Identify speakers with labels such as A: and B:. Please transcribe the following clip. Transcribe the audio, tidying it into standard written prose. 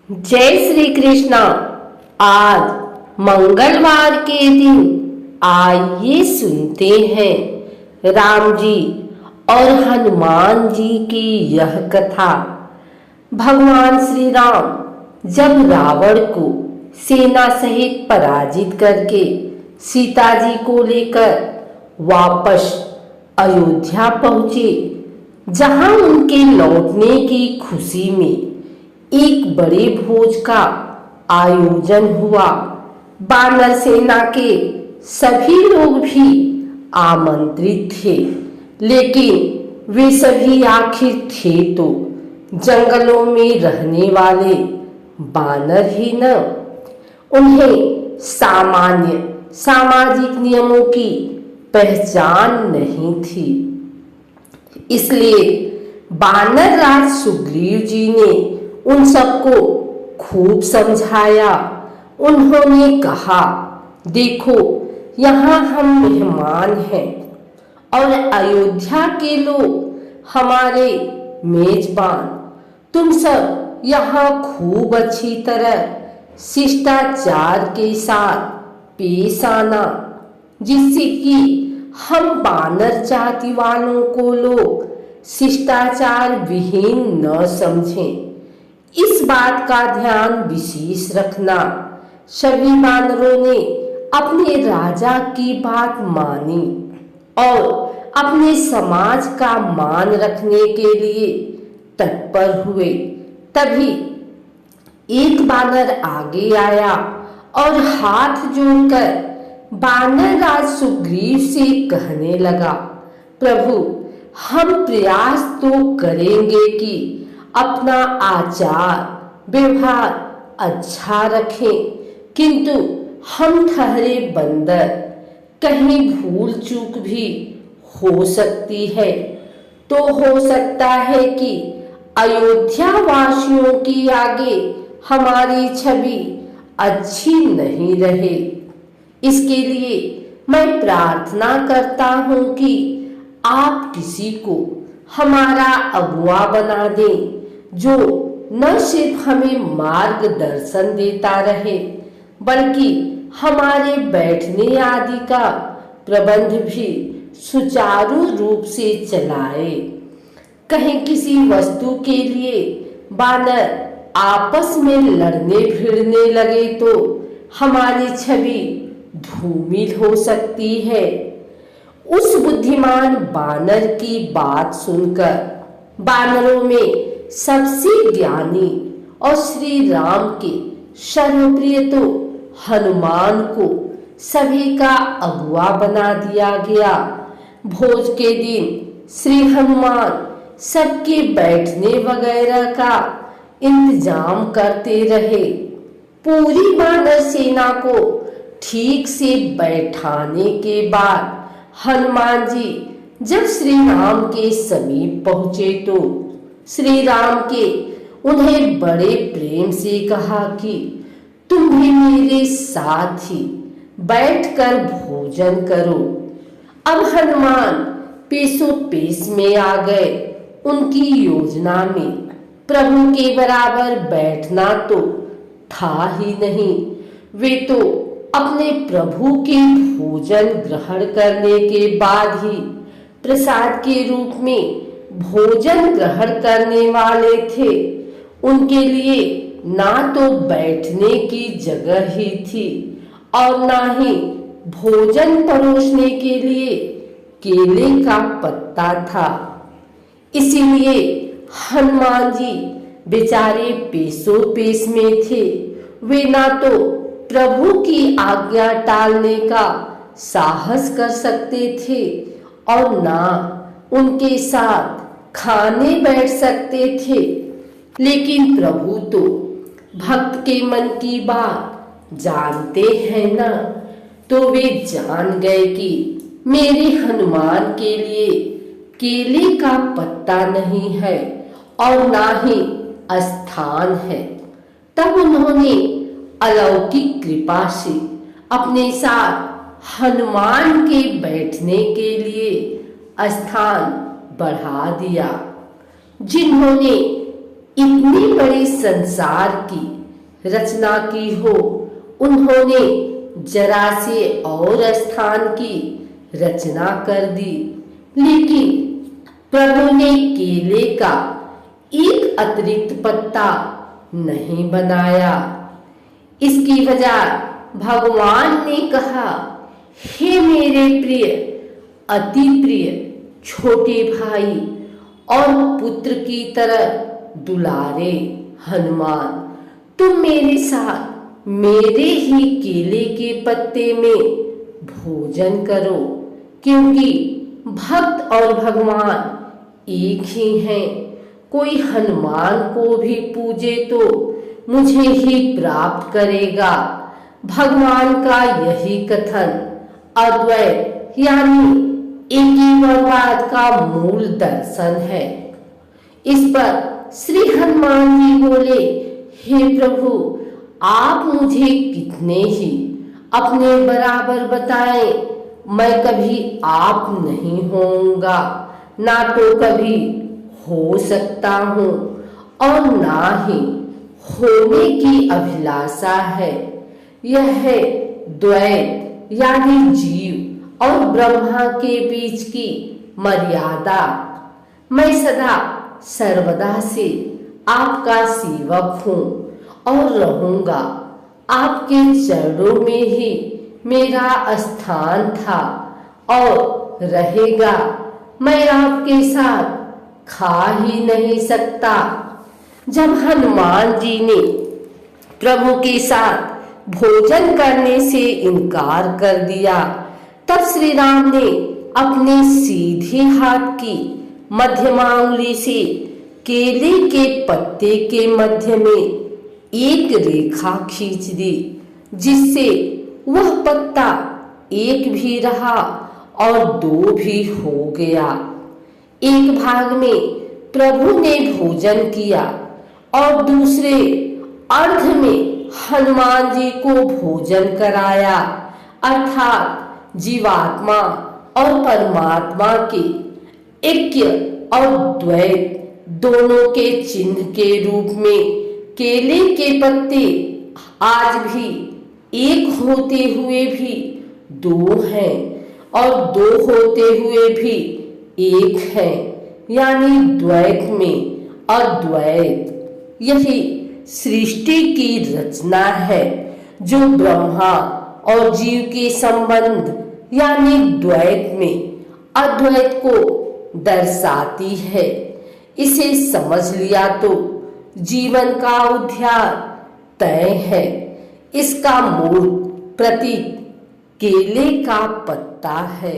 A: जय श्री कृष्णा। आज मंगलवार के दिन आइए सुनते हैं राम जी और हनुमान जी की यह कथा। भगवान श्री राम जब रावण को सेना सहित पराजित करके सीता जी को लेकर वापस अयोध्या पहुंचे, जहां उनके लौटने की खुशी में एक बड़े भोज का आयोजन हुआ। वानर सेना के सभी लोग भी आमंत्रित थे, लेकिन वे सभी आखिर थे तो जंगलों में रहने वाले वानर ही न। उन्हें सामान्य सामाजिक नियमों की पहचान नहीं थी। इसलिए वानर राज सुग्रीव जी ने उन सबको खूब समझाया। उन्होंने कहा, देखो, यहाँ हम मेहमान हैं और अयोध्या के लोग हमारे मेजबान। तुम सब यहाँ खूब अच्छी तरह शिष्टाचार के साथ पेश आना, जिससे कि हम वानर जाति वालों को लोग शिष्टाचार विहीन न समझें। इस बात का ध्यान विशेष रखना। सभी वानरों ने अपने राजा की बात मानी और अपने समाज का मान रखने के लिए तत्पर हुए। तभी एक वानर आगे आया और हाथ जोड़कर वानर राज सुग्रीव से कहने लगा, प्रभु, हम प्रयास तो करेंगे कि अपना आचार व्यवहार अच्छा रखें, किंतु हम ठहरे बंदर, कहीं भूल चूक भी हो सकती है। तो हो सकता है कि अयोध्या वासियों की आगे हमारी छवि अच्छी नहीं रहे। इसके लिए मैं प्रार्थना करता हूं कि आप किसी को हमारा अगुआ बना दें, जो न सिर्फ हमें मार्गदर्शन देता रहे, बल्कि हमारे बैठने आदि का प्रबंध भी सुचारू रूप से चलाए। कहीं किसी वस्तु के लिए वानर आपस में लड़ने भिड़ने लगे तो हमारी छवि धूमिल हो सकती है। उस बुद्धिमान वानर की बात सुनकर वानरों में सबसे ज्ञानी और श्री राम के सर्वप्रिय तो हनुमान को सभी का अगुआ बना दिया गया। भोज के दिन श्री हनुमान सबके बैठने वगैरह का इंतजाम करते रहे। पूरी वानर सेना को ठीक से बैठाने के बाद हनुमान जी जब श्री राम के समीप पहुंचे तो श्री राम के उन्हें बड़े प्रेम से कहा कि तुम भी मेरे साथ ही बैठकर भोजन करो। अब हनुमान पेशो पेश में आ गए। उनकी योजना में प्रभु के बराबर बैठना तो था ही नहीं। वे तो अपने प्रभु के भोजन ग्रहण करने के बाद ही प्रसाद के रूप में भोजन ग्रहण करने वाले थे। उनके लिए ना तो बैठने की जगह ही थी और ना ही भोजन परोसने के लिए केले का पत्ता था। इसीलिए हनुमान जी बेचारे पेशो पेश में थे। वे ना तो प्रभु की आज्ञा टालने का साहस कर सकते थे और ना उनके साथ खाने बैठ सकते थे। लेकिन प्रभु तो भक्त के मन की बात जानते हैं ना, तो वे जान गए कि मेरे हनुमान के लिए केले का पत्ता नहीं है और ना ही स्थान है। तब उन्होंने अलौकिक कृपा से अपने साथ हनुमान के बैठने के लिए स्थान बढ़ा दिया। जिन्होंने इतनी बड़ी संसार की रचना की हो, उन्होंने जरा से और स्थान की रचना कर दी, लेकिन प्रभु ने केले का एक अतिरिक्त पत्ता नहीं बनाया। इसकी वजह भगवान ने कहा, हे मेरे प्रिय, अति प्रिय छोटे भाई और पुत्र की तरह दुलारे हनुमान, तुम मेरे साथ मेरे ही केले के पत्ते में भोजन करो, क्योंकि भक्त और भगवान एक ही हैं। कोई हनुमान को भी पूजे तो मुझे ही प्राप्त करेगा। भगवान का यही कथन अद्वैत यानी एकीवरवाद का मूल दर्शन है। इस पर श्री हनुमान जी बोले, हे प्रभु, आप मुझे कितने ही अपने बराबर बताएं, मैं कभी आप नहीं होऊंगा, ना तो कभी हो सकता हूँ और ना ही होने की अभिलाषा है। यह है द्वैत यानी जीव और ब्रह्मा के बीच की मर्यादा। मैं सदा सर्वदा से आपका सेवक हूँ और रहूंगा। आपके चरणों में ही मेरा स्थान था और रहेगा। मैं आपके साथ खा ही नहीं सकता। जब हनुमान जी ने प्रभु के साथ भोजन करने से इनकार कर दिया, तब श्री राम ने अपने सीधे हाथ की मध्यमा उंगली से केले के पत्ते के मध्य में एक रेखा खींच दी, जिससे वह पत्ता एक भी रहा और दो भी हो गया। एक भाग में प्रभु ने भोजन किया और दूसरे अर्ध में हनुमान जी को भोजन कराया, अर्थात जीवात्मा और परमात्मा के ऐक्य और द्वैत दोनों के चिन्ह के रूप में केले के पत्ते आज भी एक होते हुए भी दो हैं और दो होते हुए भी एक है, यानी द्वैत में अद्वैत। यही सृष्टि की रचना है जो ब्रह्मा और जीव के संबंध यानी द्वैत में अद्वैत को दर्शाती है। इसे समझ लिया तो जीवन का उद्धार तय है। इसका मूल प्रतीक केले का पत्ता है।